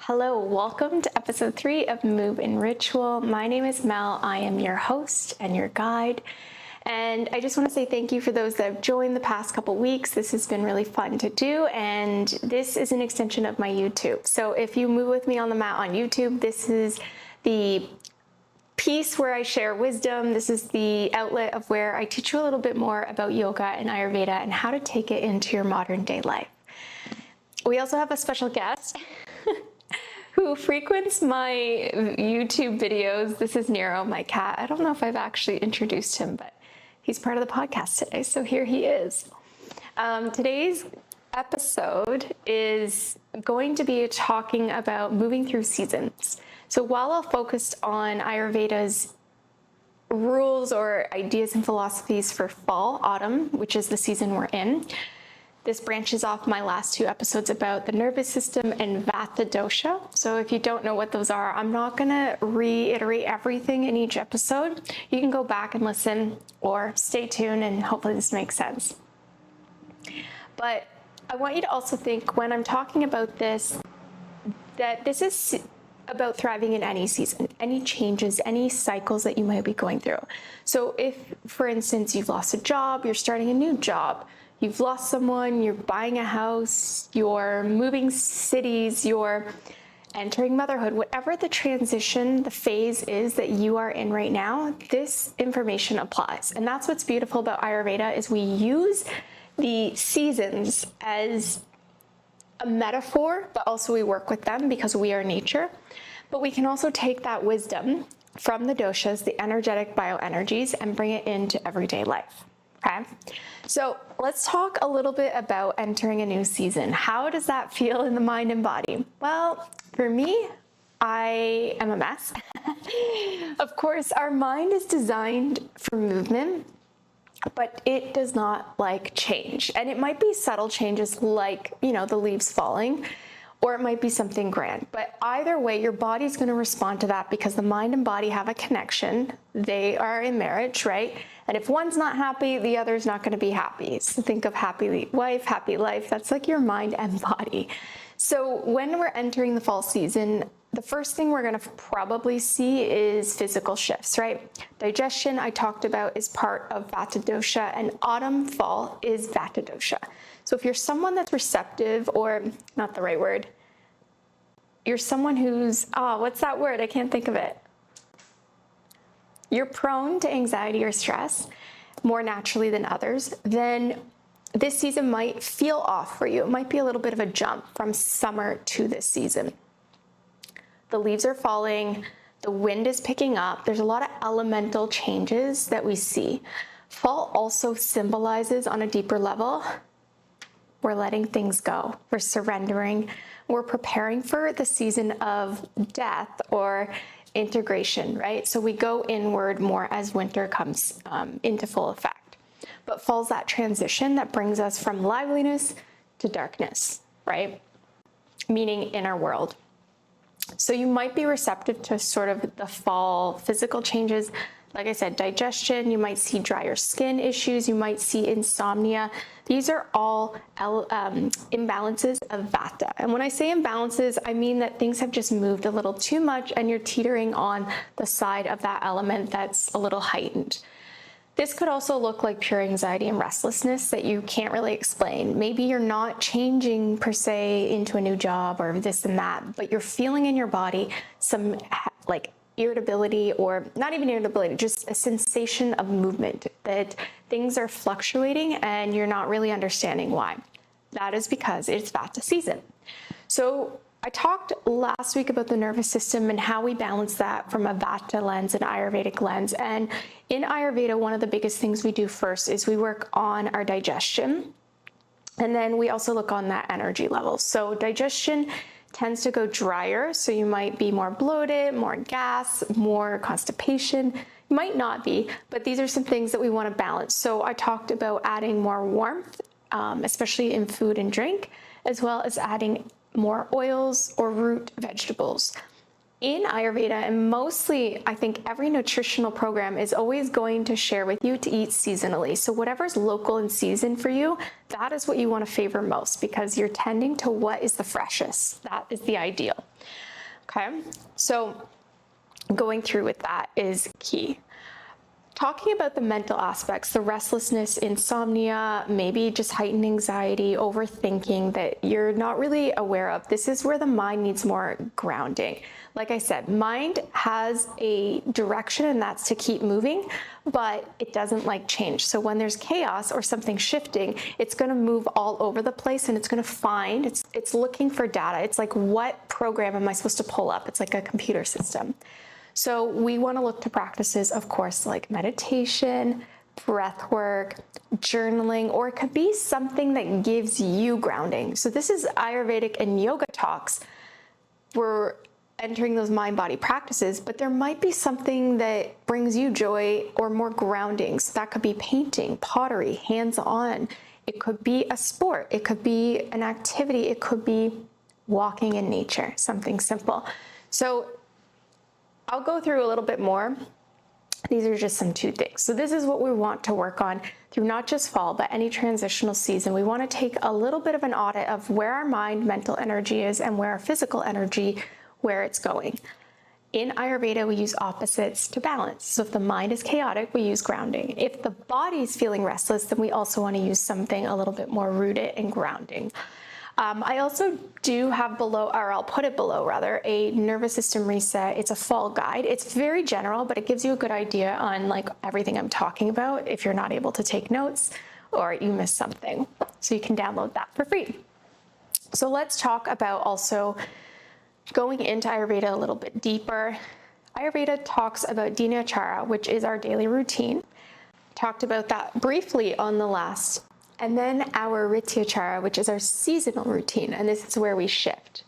Hello, welcome to episode 3 of Move in Ritual. My name is Mel. I am your host and your guide. And I just want to say thank you for those that have joined the past couple weeks. This has been really fun to do, and this is an extension of my YouTube. So if you move with me on the mat on YouTube, this is the piece where I share wisdom. This is the outlet of where I teach you a little bit more about yoga and Ayurveda and how to take it into your modern day life. We also have a special guest who frequents my YouTube videos. This is Nero, my cat. I don't know if I've actually introduced him, but he's part of the podcast today, so here he is. Today's episode is going to be talking about moving through seasons. So while I'll focus on Ayurveda's rules or ideas and philosophies for fall, autumn, which is the season we're in, this branches off my last 2 episodes about the nervous system and Vata dosha. So if you don't know what those are, I'm not going to reiterate everything in each episode. You can go back and listen or stay tuned, and hopefully this makes sense. But I want you to also think when I'm talking about this, that this is about thriving in any season, any changes, any cycles that you might be going through. So if, for instance, you've lost a job, you're starting a new job, you've lost someone, you're buying a house, you're moving cities, you're entering motherhood, whatever the transition, the phase is that you are in right now, this information applies. And that's what's beautiful about Ayurveda is we use the seasons as a metaphor, but also we work with them because we are nature. But we can also take that wisdom from the doshas, the energetic bioenergies, and bring it into everyday life. Okay, so let's talk a little bit about entering a new season. How does that feel in the mind and body? Well, for me, I am a mess. Of course, our mind is designed for movement, but it does not like change. And it might be subtle changes like, the leaves falling, or it might be something grand. But either way, your body's going to respond to that because the mind and body have a connection. They are in marriage, right? And if one's not happy, the other's not going to be happy. So think of happy wife, happy life. That's like your mind and body. So when we're entering the fall season, the first thing we're going to probably see is physical shifts, right? Digestion, I talked about, is part of Vata dosha, and autumn, fall is Vata dosha. So if you're someone that's receptive, or not the right word, you're someone who's, what's that word? I can't think of it. You're prone to anxiety or stress more naturally than others, then this season might feel off for you. It might be a little bit of a jump from summer to this season. The leaves are falling, the wind is picking up, there's a lot of elemental changes that we see. Fall also symbolizes on a deeper level, we're letting things go, we're surrendering, we're preparing for the season of death or integration, right? So we go inward more as winter comes into full effect. But fall's that transition that brings us from liveliness to darkness, right? Meaning inner world. So you might be receptive to sort of the fall physical changes. Like I said, digestion, you might see drier skin issues, you might see insomnia. These are all imbalances of Vata. And when I say imbalances, I mean that things have just moved a little too much and you're teetering on the side of that element that's a little heightened. This could also look like pure anxiety and restlessness that you can't really explain. Maybe you're not changing per se into a new job or this and that, but you're feeling in your body some like irritability, or not even irritability, just a sensation of movement, that things are fluctuating and you're not really understanding why. That is because it's Vata season. So I talked last week about the nervous system and how we balance that from a Vata lens and Ayurvedic lens. And in Ayurveda, one of the biggest things we do first is we work on our digestion. And then we also look on that energy level. So digestion tends to go drier. So you might be more bloated, more gas, more constipation. You might not be, but these are some things that we want to balance. So I talked about adding more warmth, especially in food and drink, as well as adding more oils or root vegetables. In Ayurveda, and mostly I think every nutritional program is always going to share with you to eat seasonally. So whatever's local in season for you, that is what you want to favor most, because you're tending to what is the freshest. That is the ideal. Okay, so going through with that is key. Talking about the mental aspects, the restlessness, insomnia, maybe just heightened anxiety, overthinking that you're not really aware of. This is where the mind needs more grounding. Like I said, mind has a direction, and that's to keep moving, but it doesn't like change. So when there's chaos or something shifting, it's going to move all over the place, and it's going to find, it's looking for data. It's like, what program am I supposed to pull up? It's like a computer system. So we want to look to practices, of course, like meditation, breath work, journaling, or it could be something that gives you grounding. So this is Ayurvedic and yoga talks. We're entering those mind-body practices, but there might be something that brings you joy or more grounding. So that could be painting, pottery, hands-on. It could be a sport. It could be an activity. It could be walking in nature, something simple. So I'll go through a little bit more. These are just some 2 things. So this is what we want to work on through not just fall, but any transitional season. We want to take a little bit of an audit of where our mind, mental energy is, and where our physical energy, where it's going. In Ayurveda, we use opposites to balance. So if the mind is chaotic, we use grounding. If the body is feeling restless, then we also want to use something a little bit more rooted and grounding. I also do have below, or I'll put it below rather, a nervous system reset. It's a fall guide. It's very general, but it gives you a good idea on like everything I'm talking about if you're not able to take notes or you miss something. So you can download that for free. So let's talk about also going into Ayurveda a little bit deeper. Ayurveda talks about dinacharya, which is our daily routine. Talked about that briefly on the last. And then our rityacharya, which is our seasonal routine, and this is where we shift.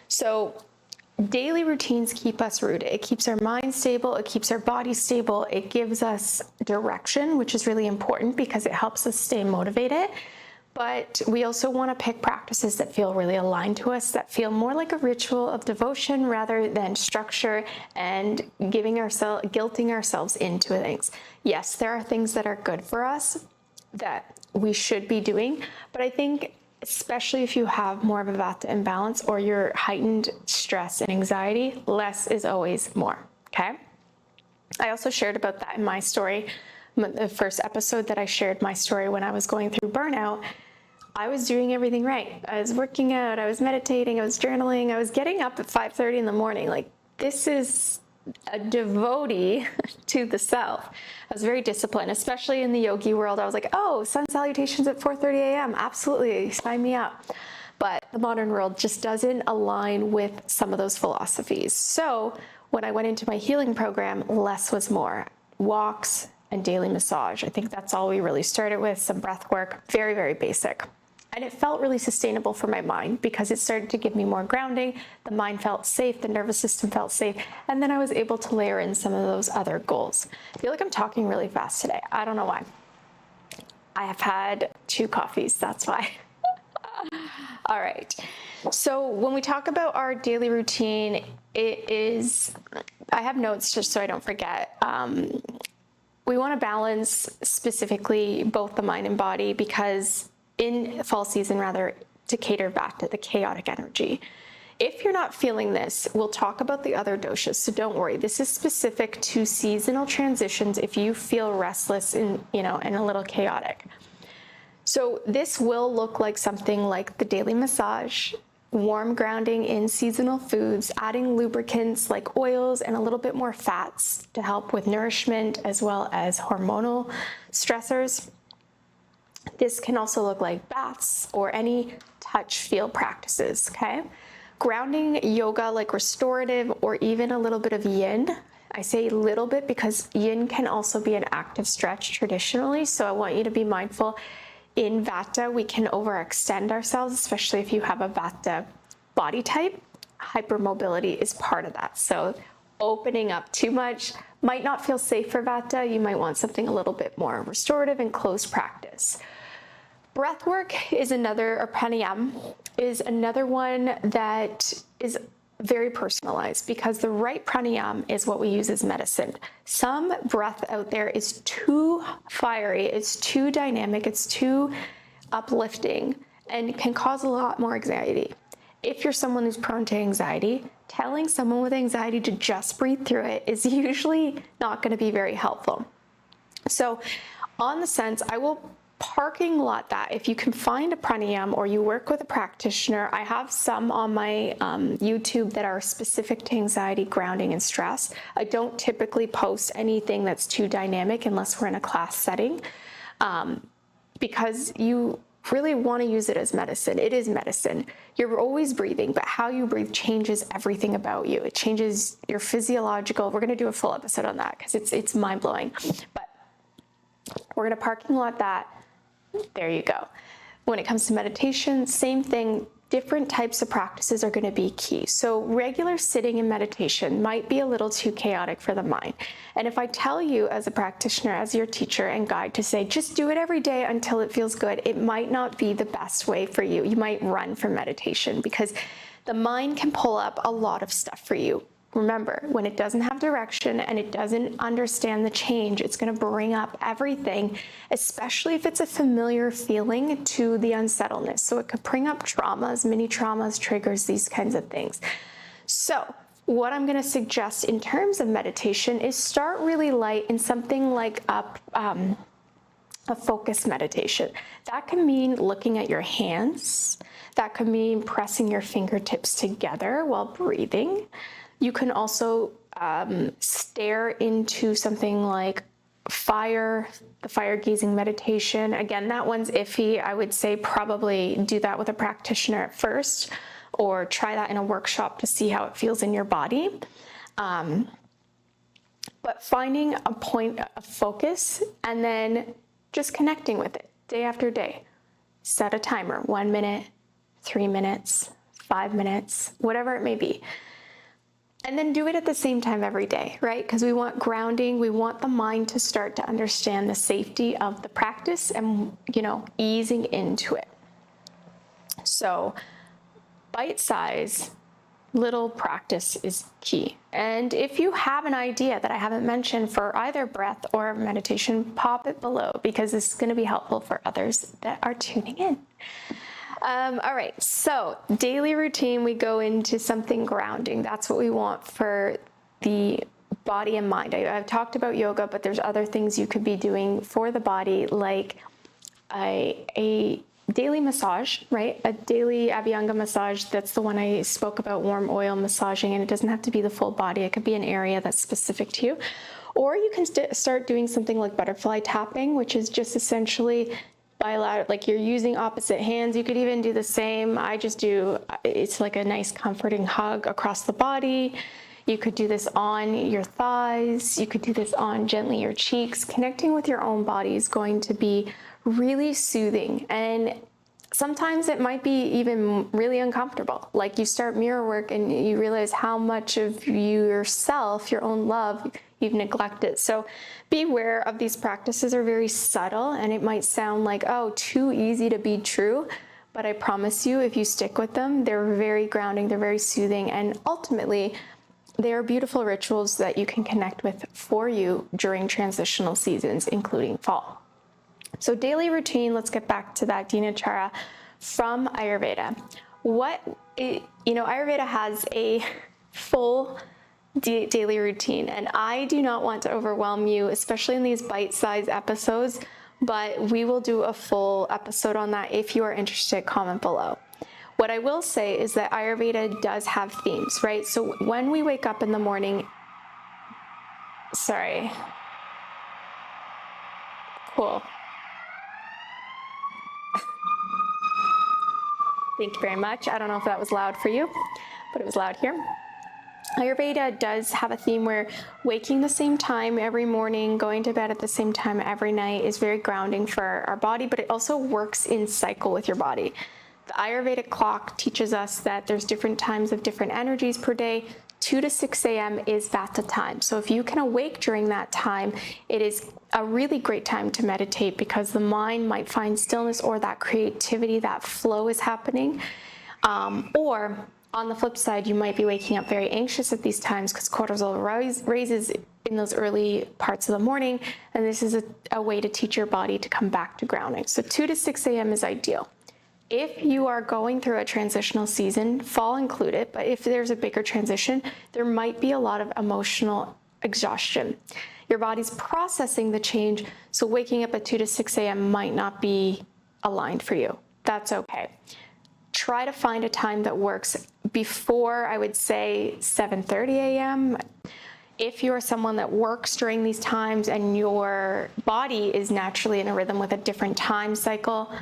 So daily routines keep us rooted. It keeps our mind stable, it keeps our body stable, it gives us direction, which is really important because it helps us stay motivated. But we also want to pick practices that feel really aligned to us, that feel more like a ritual of devotion rather than structure and guilting ourselves into things. Yes, there are things that are good for us that we should be doing, but I think especially if you have more of a Vata imbalance or your heightened stress and anxiety, less is always more, okay? I also shared about that in my story, the first episode that I shared my story when I was going through burnout. I was doing everything right. I was working out, I was meditating, I was journaling, I was getting up at 5:30 in the morning. Like, this is a devotee to the self. I was very disciplined, especially in the yogi world. I was like, oh, sun salutations at 4:30 a.m. Absolutely, sign me up. But the modern world just doesn't align with some of those philosophies. So when I went into my healing program, less was more. Walks and daily massage. I think that's all we really started with. Some breath work, very, very basic. And it felt really sustainable for my mind because it started to give me more grounding. The mind felt safe, the nervous system felt safe, and then I was able to layer in some of those other goals. I feel like I'm talking really fast today. I don't know why. I have had 2 coffees, that's why. All right. So when we talk about our daily routine, I have notes just so I don't forget. We want to balance specifically both the mind and body because in fall season, rather, to cater back to the chaotic energy. If you're not feeling this, we'll talk about the other doshas, so don't worry. This is specific to seasonal transitions if you feel restless and a little chaotic. So this will look like something like the daily massage, warm grounding in seasonal foods, adding lubricants like oils and a little bit more fats to help with nourishment as well as hormonal stressors. This can also look like baths or any touch feel practices, okay? Grounding yoga like restorative or even a little bit of yin. I say a little bit because yin can also be an active stretch traditionally, so I want you to be mindful. In Vata, we can overextend ourselves, especially if you have a Vata body type. Hypermobility is part of that. So opening up too much might not feel safe for Vata. You might want something a little bit more restorative and closed practice. Breath work is another, or pranayama, is another one that is very personalized, because the right pranayama is what we use as medicine. Some breath out there is too fiery, it's too dynamic, it's too uplifting, and can cause a lot more anxiety. If you're someone who's prone to anxiety, telling someone with anxiety to just breathe through it is usually not going to be very helpful. So on the sense, I will parking lot that. If you can find a pranayama or you work with a practitioner, I have some on my YouTube that are specific to anxiety, grounding, and stress. I don't typically post anything that's too dynamic unless we're in a class setting, because you really want to use it as medicine. It is medicine. You're always breathing, but how you breathe changes everything about you. It changes your physiological. We're going to do a full episode on that because it's mind-blowing. But we're going to parking lot that. There you go. When it comes to meditation, same thing. Different types of practices are going to be key. So regular sitting and meditation might be a little too chaotic for the mind. And if I tell you as a practitioner, as your teacher and guide, to say, just do it every day until it feels good, it might not be the best way for you. You might run from meditation because the mind can pull up a lot of stuff for you. Remember, when it doesn't have direction and it doesn't understand the change, it's going to bring up everything, especially if it's a familiar feeling, to the unsettledness. So it could bring up traumas, mini traumas, triggers, these kinds of things. So what I'm going to suggest in terms of meditation is start really light in something like a focused meditation. That can mean looking at your hands. That could mean pressing your fingertips together while breathing. You can also stare into something like the fire gazing meditation. Again, that one's iffy. I would say probably do that with a practitioner at first, or try that in a workshop to see how it feels in your body. But finding a point of focus and then just connecting with it day after day. Set a timer, 1 minute, 3 minutes, 5 minutes, whatever it may be. And then do it at the same time every day, right? Because we want grounding. We want the mind to start to understand the safety of the practice and, easing into it. So bite-size little practice is key. And if you have an idea that I haven't mentioned for either breath or meditation, pop it below, because this is going to be helpful for others that are tuning in. All right, so daily routine, we go into something grounding. That's what we want for the body and mind. I've talked about yoga, but there's other things you could be doing for the body, like a daily massage, right? A daily Abhyanga massage. That's the one I spoke about, warm oil massaging, and it doesn't have to be the full body. It could be an area that's specific to you. Or you can start doing something like butterfly tapping, which is just essentially bilateral, like you're using opposite hands. You could even do the same. It's like a nice comforting hug across the body. You could do this on your thighs. You could do this on gently your cheeks. Connecting with your own body is going to be really soothing. And sometimes it might be even really uncomfortable. Like you start mirror work and you realize how much of yourself, your own love, you've neglected. So be aware of these practices are very subtle, and it might sound like, oh, too easy to be true. But I promise you, if you stick with them, they're very grounding, they're very soothing, and ultimately, they are beautiful rituals that you can connect with for you during transitional seasons, including fall. So daily routine, let's get back to that dinacharya from Ayurveda. Ayurveda has a full daily routine, and I do not want to overwhelm you, especially in these bite-sized episodes, but we will do a full episode on that. If you are interested, comment below. What I will say is that Ayurveda does have themes, right? So when we wake up in the morning, cool. Thank you very much. I don't know if that was loud for you, but it was loud here. Ayurveda does have a theme where waking the same time every morning, going to bed at the same time every night is very grounding for our body, but it also works in cycle with your body. The Ayurvedic clock teaches us that there's different times of different energies per day. 2 to 6 a.m. is Vata time. So if you can awake during that time, it is a really great time to meditate, because the mind might find stillness, or that creativity, that flow is happening. Or On the flip side, you might be waking up very anxious at these times because cortisol raises in those early parts of the morning, and this is a way to teach your body to come back to grounding. So 2 to 6 a.m. is ideal. If you are going through a transitional season, fall included, but if there's a bigger transition, there might be a lot of emotional exhaustion. Your body's processing the change, so waking up at 2 to 6 a.m. might not be aligned for you. That's okay. Try to find a time that works before, I would say, 7:30 a.m. If you're someone that works during these times and your body is naturally in a rhythm with a different time cycle,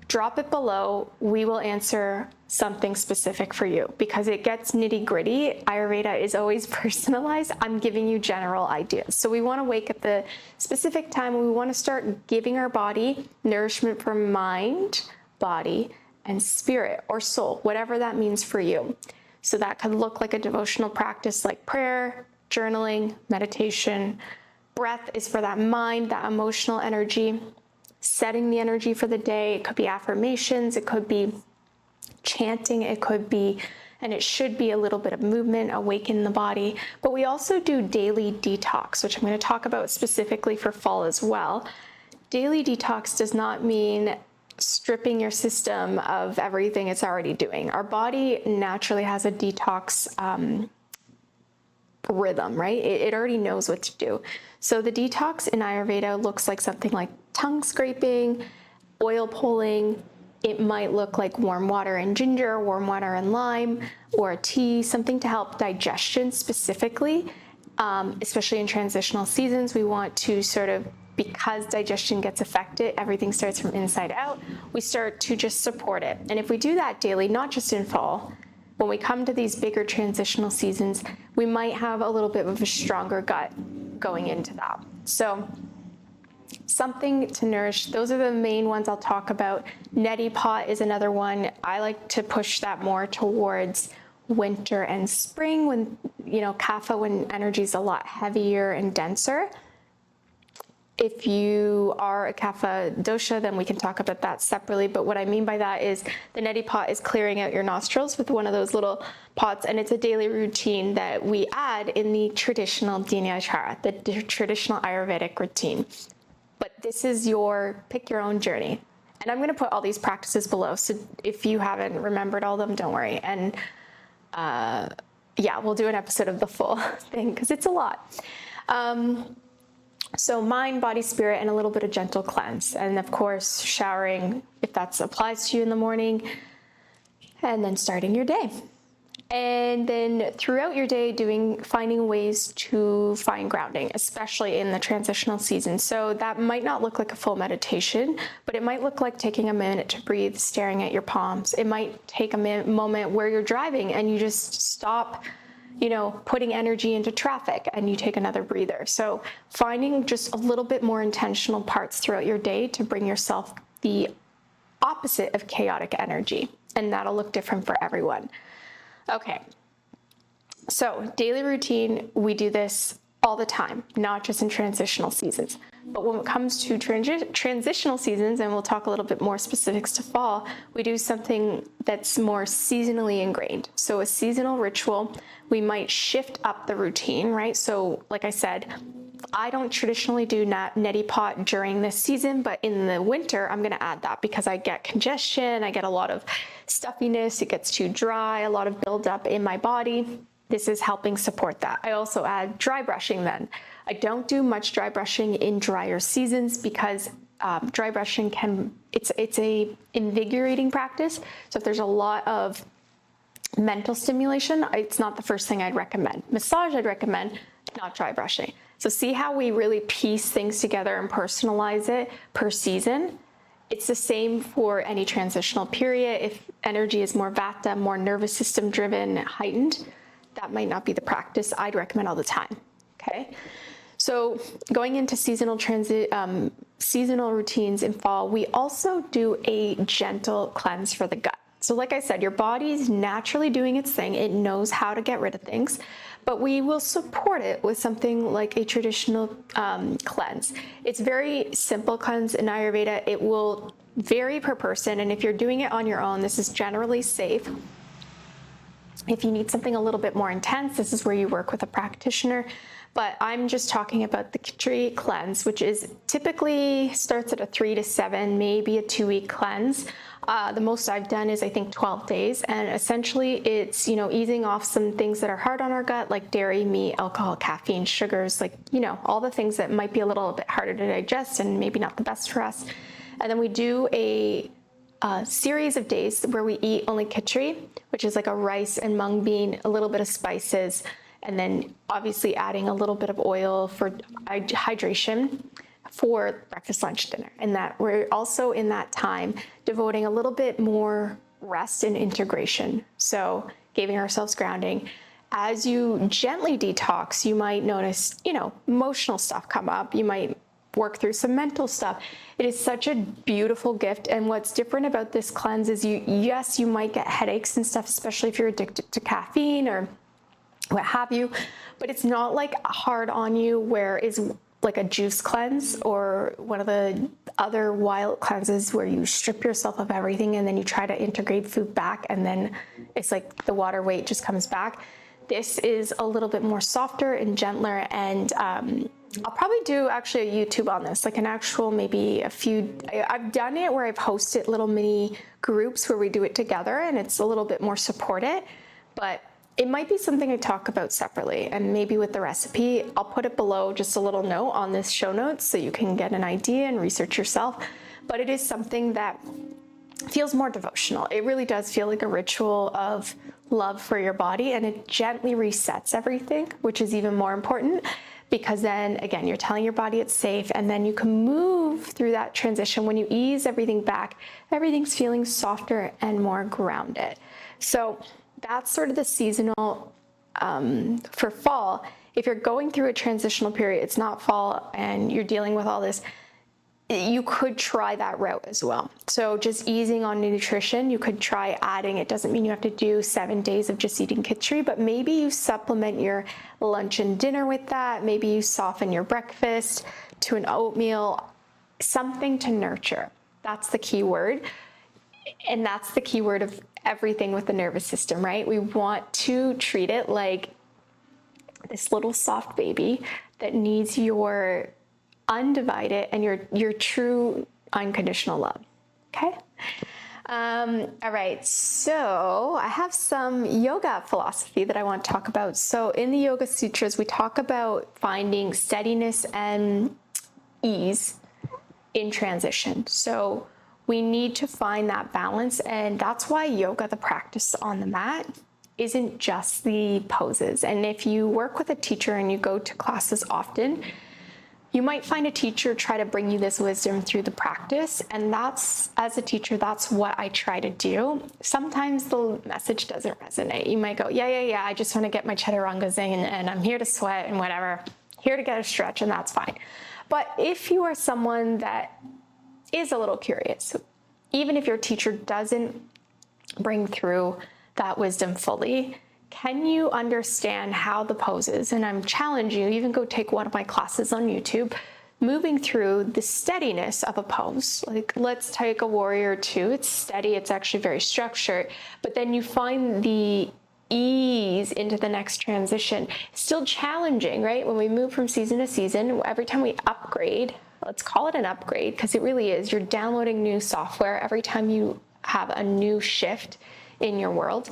drop it below. We will answer something specific for you because it gets nitty gritty. Ayurveda is always personalized. I'm giving you general ideas. So we want to wake at the specific time. We want to start giving our body nourishment for mind, body, and spirit or soul, whatever that means for you. So that could look like a devotional practice like prayer, journaling, meditation. Breath is for that mind, that emotional energy. Setting the energy for the day. It could be affirmations, it could be chanting, it could be, and it should be a little bit of movement, awaken the body. But we also do daily detox, which I'm going to talk about specifically for fall as well. Daily detox does not mean stripping your system of everything it's already doing. Our body naturally has a detox rhythm, right? It already knows what to do. So the detox in Ayurveda looks like something like tongue scraping, oil pulling. It might look like warm water and ginger, warm water and lime, or a tea, something to help digestion specifically, especially in transitional seasons. We want to sort of, because digestion gets affected, everything starts from inside out, we start to just support it. And if we do that daily, not just in fall, when we come to these bigger transitional seasons, we might have a little bit of a stronger gut going into that. So something to nourish, those are the main ones I'll talk about. Neti pot is another one. I like to push that more towards winter and spring when, kapha, when energy is a lot heavier and denser. If you are a kapha dosha, then we can talk about that separately. But what I mean by that is the neti pot is clearing out your nostrils with one of those little pots, and it's a daily routine that we add in the traditional Dinacharya, the traditional Ayurvedic routine. But this is pick your own journey. And I'm going to put all these practices below. So if you haven't remembered all of them, don't worry. And we'll do an episode of the full thing because it's a lot. So mind, body, spirit, and a little bit of gentle cleanse. And of course, showering, if that applies to you in the morning, and then starting your day. And then throughout your day, finding ways to find grounding, especially in the transitional season. So that might not look like a full meditation, but it might look like taking a minute to breathe, staring at your palms. It might take a moment where you're driving and you just stop, putting energy into traffic and you take another breather. So finding just a little bit more intentional parts throughout your day to bring yourself the opposite of chaotic energy. And that'll look different for everyone. Okay, so daily routine, we do this all the time, not just in transitional seasons. But when it comes to transitional seasons, and we'll talk a little bit more specifics to fall, we do something that's more seasonally ingrained. So a seasonal ritual, we might shift up the routine, right? So like I said, I don't traditionally do neti pot during this season, but in the winter, I'm going to add that because I get congestion, I get a lot of stuffiness, it gets too dry, a lot of buildup in my body. This is helping support that. I also add dry brushing then. I don't do much dry brushing in drier seasons because dry brushing it's a invigorating practice. So if there's a lot of mental stimulation, it's not the first thing I'd recommend. Massage I'd recommend, not dry brushing. So see how we really piece things together and personalize it per season. It's the same for any transitional period. If energy is more Vata, more nervous system driven, heightened, that might not be the practice I'd recommend all the time, okay? So going into seasonal routines in fall, we also do a gentle cleanse for the gut. So like I said, your body's naturally doing its thing. It knows how to get rid of things, but we will support it with something like a traditional cleanse. It's very simple cleanse in Ayurveda. It will vary per person, and if you're doing it on your own, this is generally safe. If you need something a little bit more intense, this is where you work with a practitioner. But I'm just talking about the Khichdi cleanse, which is typically starts at a 3 to 7, maybe a 2-week cleanse. The most I've done is I think 12 days. And essentially it's, easing off some things that are hard on our gut, like dairy, meat, alcohol, caffeine, sugars, like, all the things that might be a little bit harder to digest and maybe not the best for us. And then we do a series of days where we eat only khichdi, which is like a rice and mung bean, a little bit of spices, and then obviously adding a little bit of oil for hydration for breakfast, lunch, dinner. And that we're also in that time devoting a little bit more rest and integration. So giving ourselves grounding. As you gently detox, you might notice, emotional stuff come up. You might work through some mental stuff. It is such a beautiful gift. And what's different about this cleanse is you might get headaches and stuff, especially if you're addicted to caffeine or what have you, but it's not like hard on you where it's like a juice cleanse or one of the other wild cleanses where you strip yourself of everything and then you try to integrate food back and then it's like the water weight just comes back. This is a little bit more softer and gentler, and I'll probably do actually a YouTube on this, like an actual I've done it where I've hosted little mini groups where we do it together and it's a little bit more supported, but it might be something I talk about separately, and maybe with the recipe. I'll put it below, just a little note on this show notes so you can get an idea and research yourself. But it is something that feels more devotional. It really does feel like a ritual of love for your body, and it gently resets everything, which is even more important because then again, you're telling your body it's safe, and then you can move through that transition. When you ease everything back, everything's feeling softer and more grounded. So that's sort of the seasonal for fall. If you're going through a transitional period, it's not fall and you're dealing with all this, you could try that route as well. So just easing on nutrition, you could try adding, it doesn't mean you have to do 7 days of just eating khichdi, but maybe you supplement your lunch and dinner with that. Maybe you soften your breakfast to an oatmeal, something to nurture. That's the key word. And that's the key word of everything with the nervous system, right? We want to treat it like this little soft baby that needs your undivided and your true unconditional love. Okay. All right. So I have some yoga philosophy that I want to talk about. So in the Yoga Sutras, we talk about finding steadiness and ease in transition. So we need to find that balance, and that's why yoga, the practice on the mat, isn't just the poses. And if you work with a teacher and you go to classes often, you might find a teacher try to bring you this wisdom through the practice, and that's, as a teacher, that's what I try to do. Sometimes the message doesn't resonate. You might go, yeah, I just want to get my chaturangas in, and I'm here to sweat and whatever, here to get a stretch, and that's fine. But if you are someone that is a little curious, even if your teacher doesn't bring through that wisdom fully, can you understand how the poses, and I'm challenging you, even go take one of my classes on YouTube, moving through the steadiness of a pose. Like, let's take a warrior two. It's steady, it's actually very structured, but then you find the ease into the next transition. Still challenging, right? When we move from season to season, every time we upgrade, let's call it an upgrade because it really is. You're downloading new software every time you have a new shift in your world.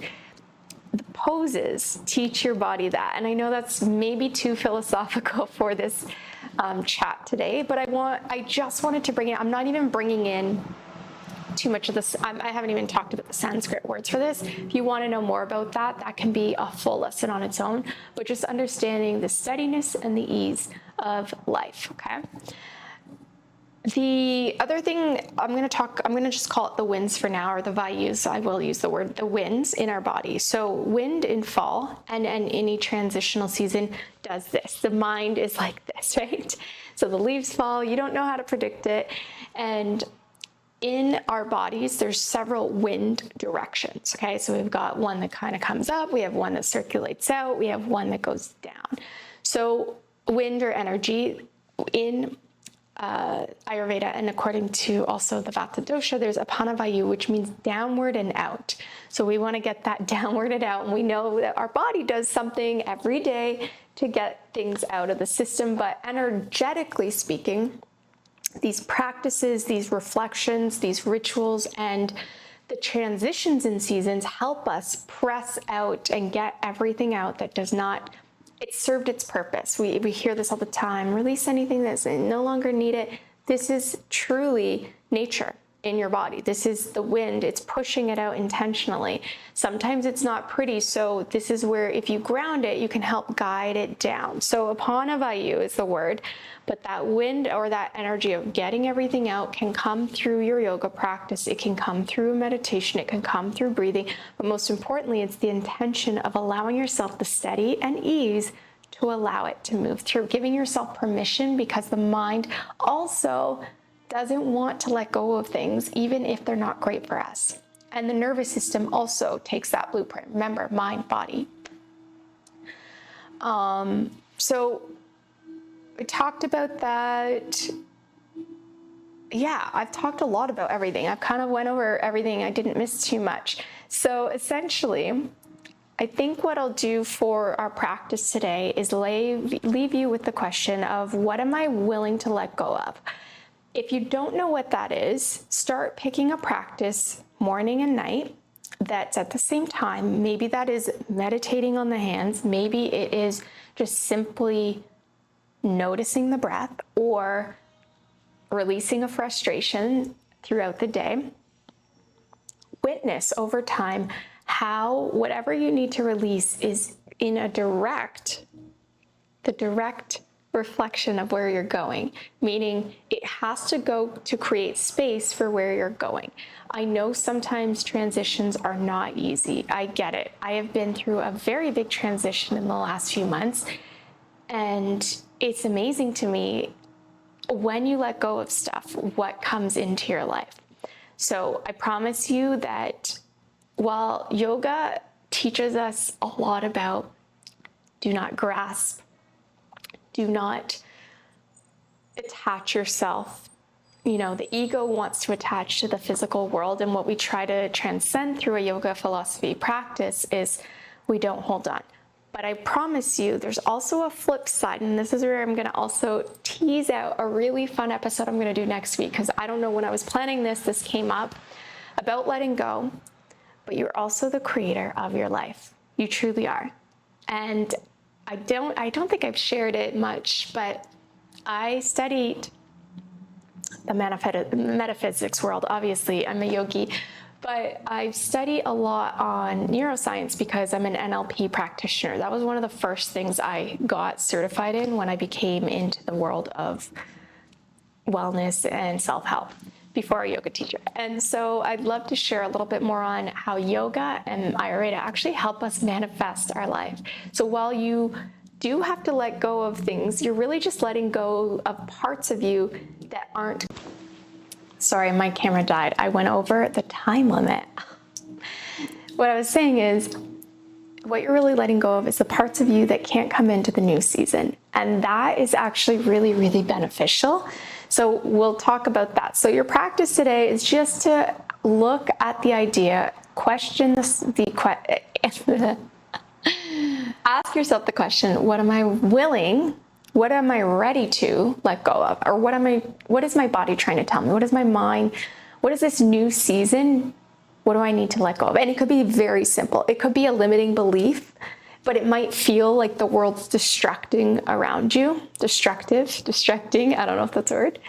The poses teach your body that. And I know that's maybe too philosophical for this chat today, but I just wanted to bring it. I'm not even bringing in too much of this. I haven't even talked about the Sanskrit words for this. If you want to know more about that, that can be a full lesson on its own, but just understanding the steadiness and the ease of life, okay? The other thing I'm going to just call it the winds for now, or the vayus. I will use the word the winds in our body. So wind in fall and any transitional season does this. The mind is like this, right? So the leaves fall, you don't know how to predict it. And in our bodies, there's several wind directions, okay? So we've got one that kind of comes up, we have one that circulates out, we have one that goes down. So wind or energy in Ayurveda, and according to also the Vata dosha, there's Apanavayu, which means downward and out. So we want to get that downward and out, and we know that our body does something every day to get things out of the system. But energetically speaking, these practices, these reflections, these rituals, and the transitions in seasons help us press out and get everything out that does not, it served its purpose. We hear this all the time, release anything that's no longer needed. This is truly nature in your body. This is the wind, it's pushing it out intentionally. Sometimes it's not pretty, so this is where if you ground it, you can help guide it down. So Apanavayu is the word, but that wind or that energy of getting everything out can come through your yoga practice, it can come through meditation, it can come through breathing, but most importantly, it's the intention of allowing yourself the steady and ease to allow it to move through, giving yourself permission, because the mind also doesn't want to let go of things, even if they're not great for us. And the nervous system also takes that blueprint. Remember, mind, body. So we talked about that. Yeah, I've talked a lot about everything. I've kind of went over everything. I didn't miss too much. So essentially, I think what I'll do for our practice today is leave you with the question of, what am I willing to let go of? If you don't know what that is, start picking a practice morning and night that's at the same time. Maybe that is meditating on the hands. Maybe it is just simply noticing the breath or releasing a frustration throughout the day. Witness over time how whatever you need to release is in the direct reflection of where you're going, meaning it has to go to create space for where you're going. I know sometimes transitions are not easy. I get it. I have been through a very big transition in the last few months, and it's amazing to me when you let go of stuff, what comes into your life. So I promise you that while yoga teaches us a lot about do not grasp, do not attach yourself. You know, the ego wants to attach to the physical world, and what we try to transcend through a yoga philosophy practice is we don't hold on. But I promise you, there's also a flip side, and this is where I'm going to also tease out a really fun episode I'm going to do next week, because I don't know, when I was planning this came up about letting go, but you're also the creator of your life. You truly are. And I don't think I've shared it much, but I studied the metaphysics world. Obviously, I'm a yogi, but I've studied a lot on neuroscience because I'm an NLP practitioner. That was one of the first things I got certified in when I became into the world of wellness and self-help before a yoga teacher. And so I'd love to share a little bit more on how yoga and Ayurveda actually help us manifest our life. So while you do have to let go of things, you're really just letting go of parts of you that aren't. Sorry, my camera died. I went over the time limit. What I was saying is, what you're really letting go of is the parts of you that can't come into the new season. And that is actually really, really beneficial. So we'll talk about that. So your practice today is just to look at the idea, question ask yourself the question, what am I willing, what am I ready to let go of? Or what is my body trying to tell me? What is my mind? What is this new season? What do I need to let go of? And it could be very simple. It could be a limiting belief, but it might feel like the world's distracting around you. Distracting, I don't know if that's a word.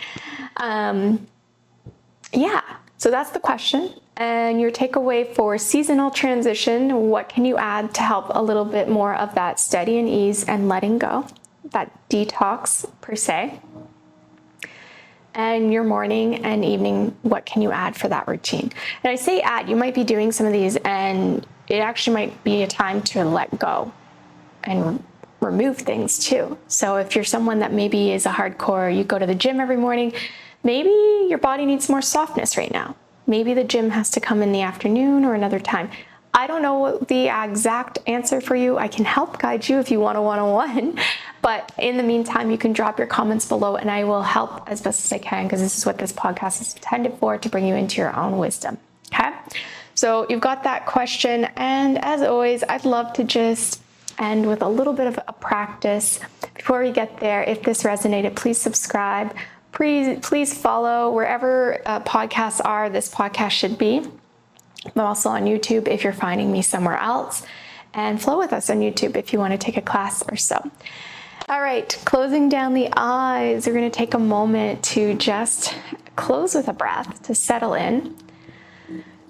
Yeah, so that's the question. And your takeaway for seasonal transition, what can you add to help a little bit more of that steady and ease and letting go, that detox per se? And your morning and evening, what can you add for that routine? And I say add, you might be doing some of these and it actually might be a time to let go and remove things too. So if you're someone that maybe is a hardcore, you go to the gym every morning, maybe your body needs more softness right now. Maybe the gym has to come in the afternoon or another time. I don't know the exact answer for you. I can help guide you if you want a one-on-one, But in the meantime, you can drop your comments below and I will help as best as I can, because this is what this podcast is intended for, to bring you into your own wisdom. Okay? So you've got that question. And as always, I'd love to just end with a little bit of a practice. Before we get there, if this resonated, please subscribe. Please follow wherever podcasts are. This podcast should be. I'm also on YouTube if you're finding me somewhere else. And flow with us on YouTube if you want to take a class or so. All right, closing down the eyes. We're going to take a moment to just close with a breath to settle in.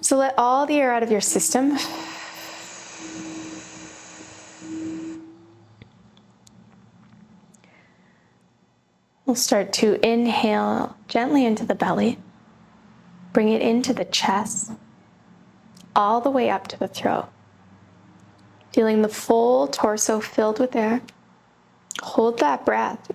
So let all the air out of your system. We'll start to inhale gently into the belly. Bring it into the chest, all the way up to the throat. Feeling the full torso filled with air. Hold that breath.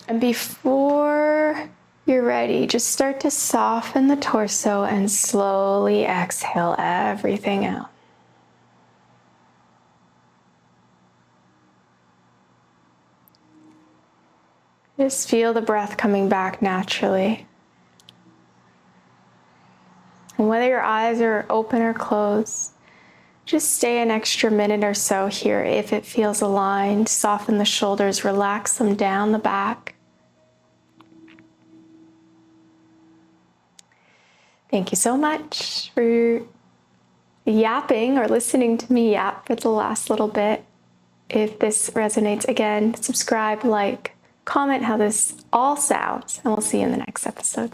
And before you're ready, just start to soften the torso and slowly exhale everything out. Just feel the breath coming back naturally. And whether your eyes are open or closed, just stay an extra minute or so here if it feels aligned. Soften the shoulders, relax them down the back. Thank you so much for yapping or listening to me yap for the last little bit. If this resonates, again, subscribe, like, comment how this all sounds, and we'll see you in the next episode.